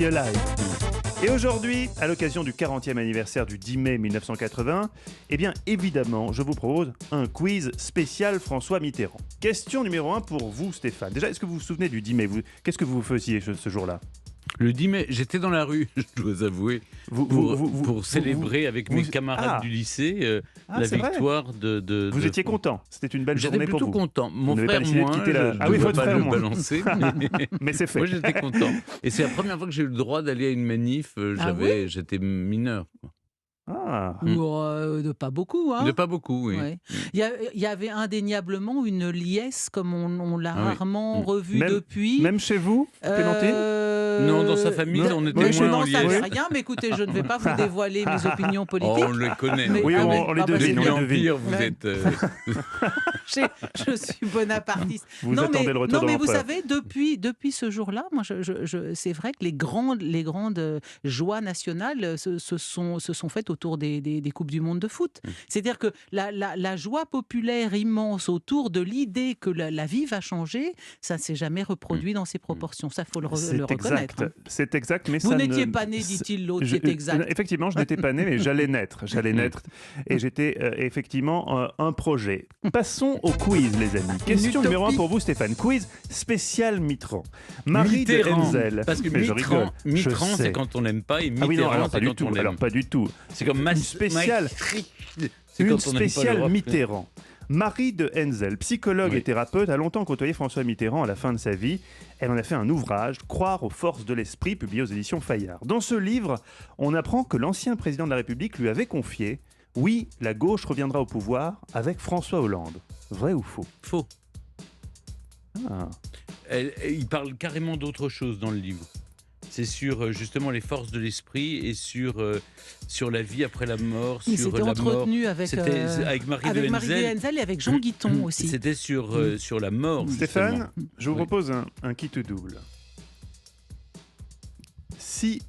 Your Life. Et aujourd'hui, à l'occasion du 40e anniversaire du 10 mai 1980, eh bien évidemment, je vous propose un quiz spécial François Mitterrand. Question numéro 1 pour vous, Stéphane. Déjà, est-ce que vous vous souvenez du 10 mai Qu'est-ce que vous faisiez ce jour-là ? Le 10 mai, j'étais dans la rue, je dois avouer, pour célébrer avec mes camarades du lycée la victoire de... Vous étiez content, c'était une belle journée pour vous. J'étais plutôt content. Mon frère, moi, je ne peux pas le balancer, mais c'est fait. Moi, j'étais content. Et c'est la première fois que j'ai eu le droit d'aller à une manif, j'étais mineur. De pas beaucoup, hein. De pas beaucoup, oui. Ouais. Il y avait indéniablement une liesse, comme on l'a rarement revue depuis. Même chez vous, Clémentine Non, dans sa famille, on était moins en liesse. Non, ça ne rien, mais écoutez, je ne vais pas vous dévoiler mes opinions politiques. Oh, on les connaît. Oui, on les devine. Depuis l'Empire, vous êtes... Je suis bonapartiste. Vous attendez le retour de l'empereur. Mais vous savez, depuis ce jour-là, moi, c'est vrai que les grandes joies nationales se sont faites autour des Coupes du Monde de foot. C'est-à-dire que la joie populaire immense autour de l'idée que la vie va changer, ça ne s'est jamais reproduit dans ces proportions. Ça, il faut le reconnaître. C'est exact, mais vous n'étiez pas né, dit-il, l'autre, c'est exact. Effectivement, je n'étais pas né, mais j'allais naître. Et j'étais effectivement un projet. Passons au quiz, les amis. Question numéro 1 pour vous, Stéphane. Quiz spécial Mitterrand. Marie de Henzel. Parce que Mitterrand, c'est quand on n'aime pas, et Mitterrand, c'est quand on aime. Alors, pas du tout. C'est comme une spéciale Mitterrand. Marie de Henzel, psychologue et thérapeute, a longtemps côtoyé François Mitterrand à la fin de sa vie. Elle en a fait un ouvrage, Croire aux forces de l'esprit, publié aux éditions Fayard. Dans ce livre, on apprend que l'ancien président de la République lui avait confié « Oui, la gauche reviendra au pouvoir avec François Hollande ». Vrai ou faux ? Faux. Il parle carrément d'autre chose dans le livre. C'est sur justement les forces de l'esprit et sur la vie après la mort. Il s'était entretenu avec Marie de Henzel et avec Jean Guiton aussi. C'était sur la mort. Stéphane, je vous propose un kit double. Si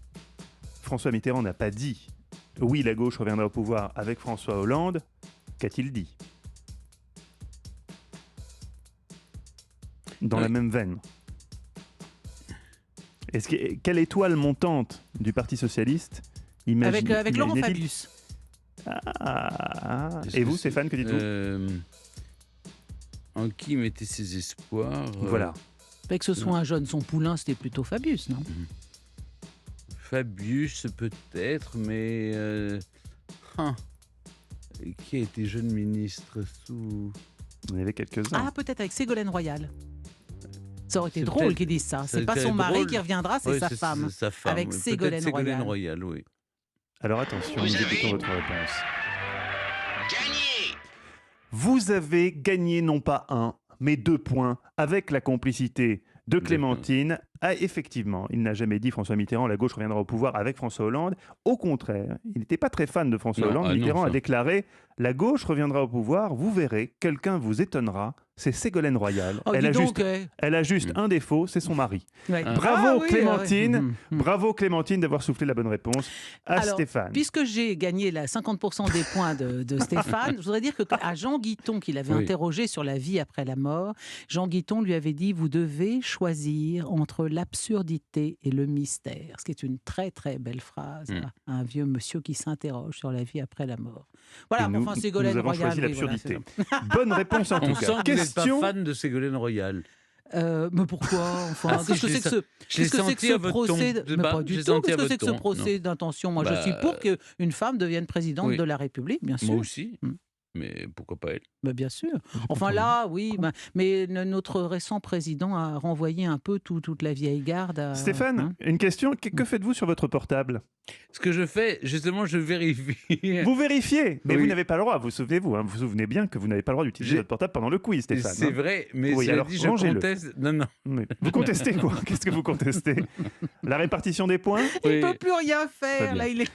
François Mitterrand n'a pas dit « Oui, la gauche reviendra au pouvoir avec François Hollande », qu'a-t-il dit ? Dans la même veine. Quelle étoile montante du Parti Socialiste avec Laurent Fabius. Et vous, Stéphane, que dites-vous ? En qui mettait ses espoirs Voilà. Que ce soit un jeune, son poulain, c'était plutôt Fabius, non ? Fabius, peut-être, mais... Qui a été jeune ministre sous... Il y en avait quelques-uns. Peut-être avec Ségolène Royal. Ça aurait été drôle qu'ils disent ça. C'est pas son mari qui reviendra, c'est sa femme. Avec Ségolène Royal, oui. Alors attention, nous écoutons votre réponse. Gagné ! Vous avez gagné non pas 1, mais 2 points avec la complicité de Clémentine. Effectivement, il n'a jamais dit François Mitterrand, la gauche reviendra au pouvoir avec François Hollande. Au contraire, il n'était pas très fan de François Hollande. Mitterrand a déclaré « La gauche reviendra au pouvoir, vous verrez, quelqu'un vous étonnera, c'est Ségolène Royal. Elle a juste un défaut, c'est son mari. » Bravo Clémentine, bravo Clémentine d'avoir soufflé la bonne réponse à Stéphane. Puisque j'ai gagné 50% des points de Stéphane, je voudrais dire qu'à Jean Guiton, qu'il avait interrogé sur la vie après la mort, Jean Guiton lui avait dit « Vous devez choisir entre l'absurdité et le mystère », ce qui est une très très belle phrase, un vieux monsieur qui s'interroge sur la vie après la mort. Voilà, nous avons choisi l'absurdité. Bonne réponse en tout cas. On sent que vous n'êtes pas fan de Ségolène Royal. Mais pourquoi qu'est-ce que c'est que ce procès pas du tout. Qu'est-ce que c'est que ce procès d'intention ? Moi, je suis pour qu'une femme devienne présidente de la République, bien sûr. Moi aussi. Mais pourquoi pas elle ? Bien sûr. Enfin là, oui. Mais notre récent président a renvoyé un peu toute la vieille garde. Stéphane, une question. Que faites-vous sur votre portable ? Ce que je fais, justement, je vérifie. Vous vérifiez, mais vous n'avez pas le droit. Vous vous souvenez bien que vous n'avez pas le droit d'utiliser votre portable pendant le quiz, Stéphane. C'est vrai, mais alors, dit, je conteste. Non. Mais vous contestez quoi ? Qu'est-ce que vous contestez ? La répartition des points ? Il ne peut plus rien faire. Là, il est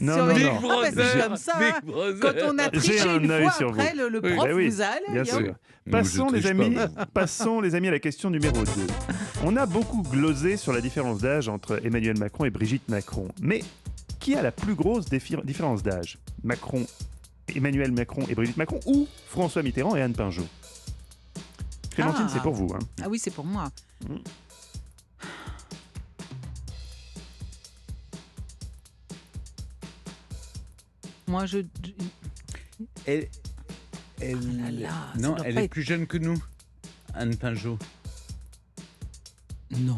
non. C'est comme ça. Quand on a triché une fois, après, le prof vous a bien sûr. Passons les amis à la question numéro 2. On a beaucoup glosé sur la différence d'âge entre Emmanuel Macron et Brigitte Macron. Mais qui a la plus grosse différence d'âge ? Emmanuel Macron et Brigitte Macron, ou François Mitterrand et Anne Pinjot ? Clémentine, c'est pour vous. Ah oui, c'est pour moi. Moi, Elle, elle, là là, ça non, doit elle pas est être- plus jeune que nous, Anne Pinjot. Non.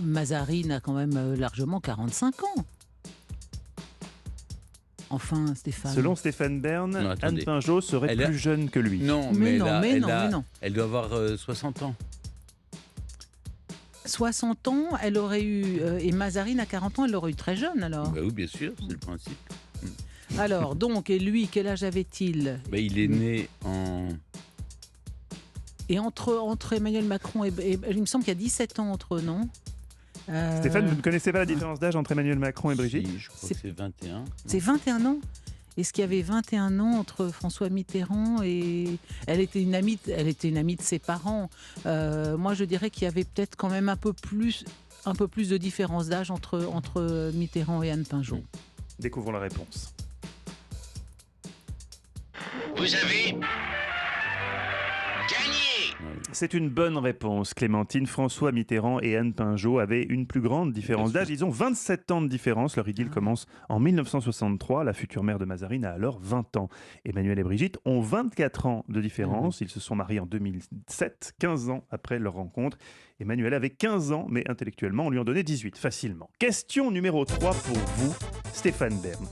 Mazarine a quand même largement 45 ans. Enfin, Stéphane. Selon Stéphane Bern, Non, Anne attendez. Pinjot serait Elle a- plus jeune que lui. Non, Mais mais, non, elle, a- mais elle non, a- mais non. elle doit avoir 60 ans. 60 ans, elle aurait eu... et Mazarine à 40 ans, elle l'aurait eu très jeune alors. Bah oui, bien sûr, c'est le principe. Alors, donc, et lui, quel âge avait-il? Bah, il est né en... Et entre Emmanuel Macron et il me semble qu'il y a 17 ans entre eux, non? Stéphane, vous ne connaissez pas la différence d'âge entre Emmanuel Macron et Brigitte? Si, je crois que c'est 21. C'est 21 ans. Est-ce qu'il y avait 21 ans entre François Mitterrand et... Elle était une amie de ses parents. Moi, je dirais qu'il y avait peut-être quand même un peu plus de différence d'âge entre Mitterrand et Anne Pinjot. Découvrons la réponse. Vous avez gagné. C'est une bonne réponse, Clémentine. François Mitterrand et Anne Pinjot avaient une plus grande différence Bien d'âge. Ils ont 27 ans de différence. Leur idylle commence en 1963. La future mère de Mazarine a alors 20 ans. Emmanuel et Brigitte ont 24 ans de différence. Ils se sont mariés en 2007, 15 ans après leur rencontre. Emmanuel avait 15 ans, mais intellectuellement, on lui en donnait 18, facilement. Question numéro 3 pour vous, Stéphane Bern.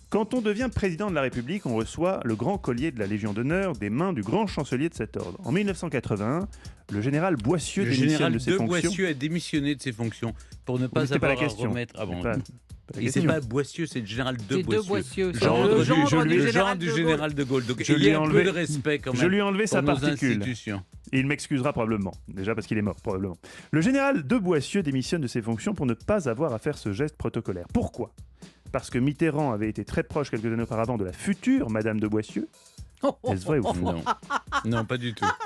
Quand on devient président de la République, on reçoit le grand collier de la Légion d'honneur des mains du grand chancelier de cet ordre. En 1981, le général Boissieu Le démissionne général de ses de fonctions. Boissieu a démissionné de ses fonctions pour ne Oui, pas c'était pas la avoir à question. remettre... Ah bon, C'est pas la et c'est question. pas Boissieu, c'est le général de C'est Boissieu. de Boissieu. Gendre Le du- gendre je du lui- le général genre du de Gaulle. général de Gaulle. Donc Je lui ayez ai un enlevé- peu de respect quand même. Je lui ai enlevé sa pour nos particule. institutions. Et il m'excusera probablement. Déjà parce qu'il est mort, probablement. Le général de Boissieu démissionne de ses fonctions pour ne pas avoir à faire ce geste protocolaire. Pourquoi ? Parce que Mitterrand avait été très proche quelques années auparavant de la future Madame de Boissieu. Est-ce vrai ou faux ? Non. Non, pas du tout. Ah,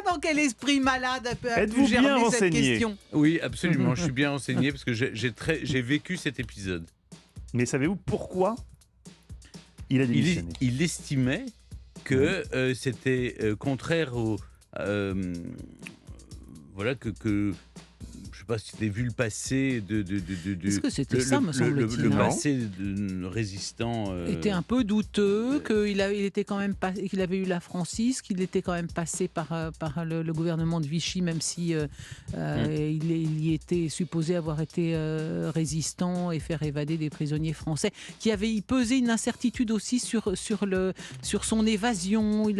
dans quel esprit malade a pu Êtes-vous bien germer cette renseigné ? question? Oui, absolument. Je suis bien renseigné parce que j'ai vécu cet épisode. Mais savez-vous pourquoi il a démissionné ? Il estimait que c'était contraire au... voilà, que je sais pas si tu as vu le passé de Est-ce que c'était ça, me semble-t-il, le non passé résistant. Était un peu douteux, qu'il était quand même qu'il avait eu la Francis, qu'il était quand même passé par le gouvernement de Vichy, même si il y était supposé avoir été résistant et faire évader des prisonniers français, qui avait y pesé une incertitude aussi sur son évasion. Il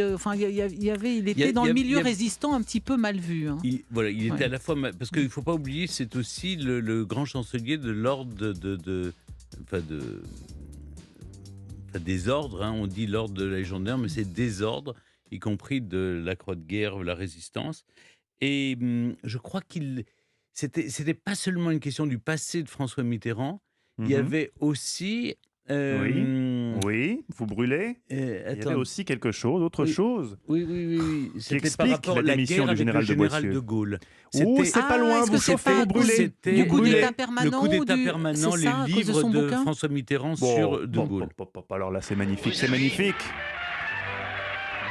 était dans le milieu résistant un petit peu mal vu. Hein. Il était à la fois parce qu'il faut pas oublier, c'est aussi le grand chancelier de l'ordre des ordres, hein. On dit l'ordre de la Légion d'honneur, mais c'est des ordres, y compris de la Croix de guerre, la Résistance. Et je crois c'était pas seulement une question du passé de François Mitterrand, il y avait aussi... Oui, vous brûlez. Il y avait aussi quelque chose, autre chose. Oui. C'était explique par rapport la à la démission guerre du avec général le de général Boissieu. de Gaulle. Oh, c'est pas loin, est-ce vous que c'est chauffez, pas vous brûlez. C'était Du coup d'État le permanent coup d'État ou permanent, c'est ça, à les cause de livres son de bouquin François Mitterrand sur De Gaulle. Alors là, c'est magnifique, c'est Vous avez- magnifique.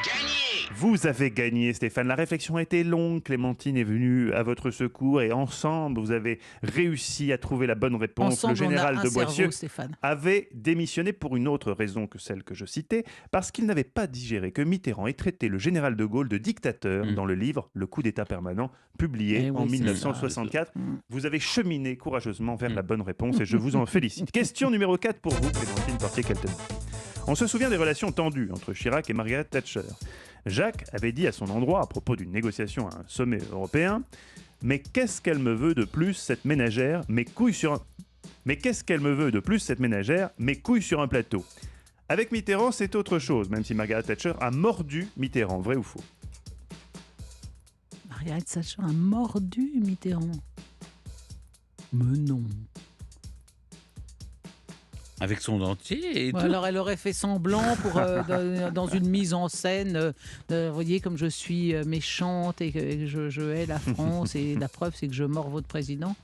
Gagné. Vous avez gagné, Stéphane. La réflexion a été longue. Clémentine est venue à votre secours et ensemble, vous avez réussi à trouver la bonne réponse. Ensemble, Le général on a un de Boissieu cerveau, Stéphane. avait démissionné pour une autre raison que celle que je citais, parce qu'il n'avait pas digéré que Mitterrand ait traité le général de Gaulle de dictateur dans le livre Le coup d'État permanent, publié Eh oui, en c'est 1964. ça. Vous avez cheminé courageusement vers la bonne réponse et je vous en félicite. Question numéro 4 pour vous, Clémentine Portier-Kelton. On se souvient des relations tendues entre Chirac et Margaret Thatcher. Jacques avait dit à son endroit, à propos d'une négociation à un sommet européen, « Mais qu'est-ce qu'elle me veut de plus, cette ménagère, mes couilles sur un... Mais qu'est-ce qu'elle me veut de plus, cette ménagère, mes couilles sur un plateau ?» Avec Mitterrand, c'est autre chose, même si Margaret Thatcher a mordu Mitterrand, vrai ou faux? Margaret Thatcher a mordu Mitterrand. Mais non. Avec son dentier et tout. Alors elle aurait fait semblant dans une mise en scène, vous voyez comme je suis méchante et que je hais la France et la preuve c'est que je mords votre président.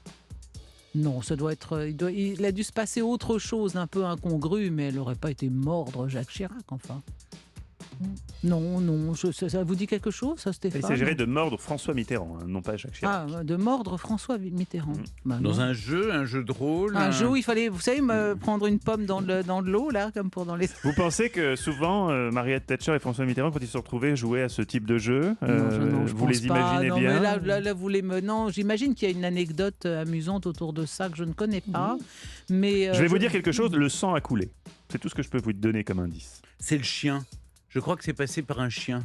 Non, ça doit être. Il a dû se passer autre chose d'un peu incongru, mais elle n'aurait pas été mordre Jacques Chirac, enfin. Non, ça vous dit quelque chose, ça, Stéphane? Il s'agirait de mordre François Mitterrand, non pas Jacques Chirac. Ah, de mordre François Mitterrand. Bah, Dans non. un jeu de rôle. Un jeu où il fallait, vous savez, prendre une pomme dans de l'eau, là, comme pour dans les... Vous pensez que souvent, Margaret Thatcher et François Mitterrand, quand ils se retrouvaient, jouaient à ce type de jeu Non, je vous pense les pas. imaginez Non, bien mais là, vous les non, j'imagine qu'il y a une anecdote amusante autour de ça que je ne connais pas. Mais Je vais vous dire quelque chose, le sang a coulé. C'est tout ce que je peux vous donner comme indice. C'est le chien. Je crois que c'est passé par un chien.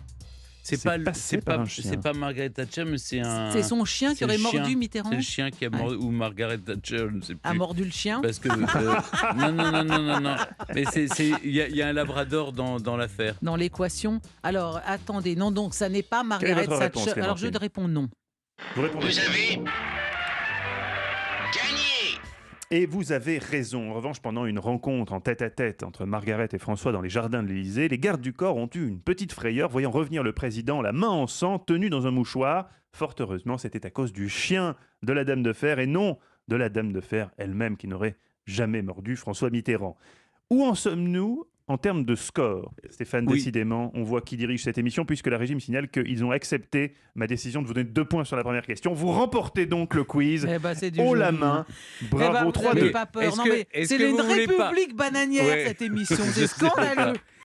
C'est pas Margaret Thatcher, mais c'est un. C'est son chien qui c'est aurait le chien. mordu Mitterrand. C'est le chien qui a mordu, ou Margaret Thatcher, je ne sais plus. A mordu le chien. Parce que non. Mais il y a un labrador dans l'affaire. Dans l'équation. Alors, attendez, non, donc ça n'est pas Quelle est Margaret votre réponse, Thatcher. Alors, je Clémentine réponds non. Vous répondez. Vous avez gagné. Et vous avez raison. En revanche, pendant une rencontre en tête-à-tête entre Margaret et François dans les jardins de l'Élysée, les gardes du corps ont eu une petite frayeur, voyant revenir le président, la main en sang, tenu dans un mouchoir. Fort heureusement, c'était à cause du chien de la Dame de Fer et non de la Dame de Fer elle-même qui n'aurait jamais mordu François Mitterrand. Où en sommes-nous en termes de score, Stéphane? Oui. Décidément, on voit qui dirige cette émission puisque la régie me signale qu'ils ont accepté ma décision de vous donner 2 points sur la première question. Vous remportez donc le quiz Eh ben, c'est du haut jeu. la main. Eh ben, Bravo, vous n'avez 3-2. pas peur. Est-ce Non, que- mais est-ce c'est que une vous voulez pas- république bananière, Ouais. cette émission. Je C'est sais pas. scandaleux.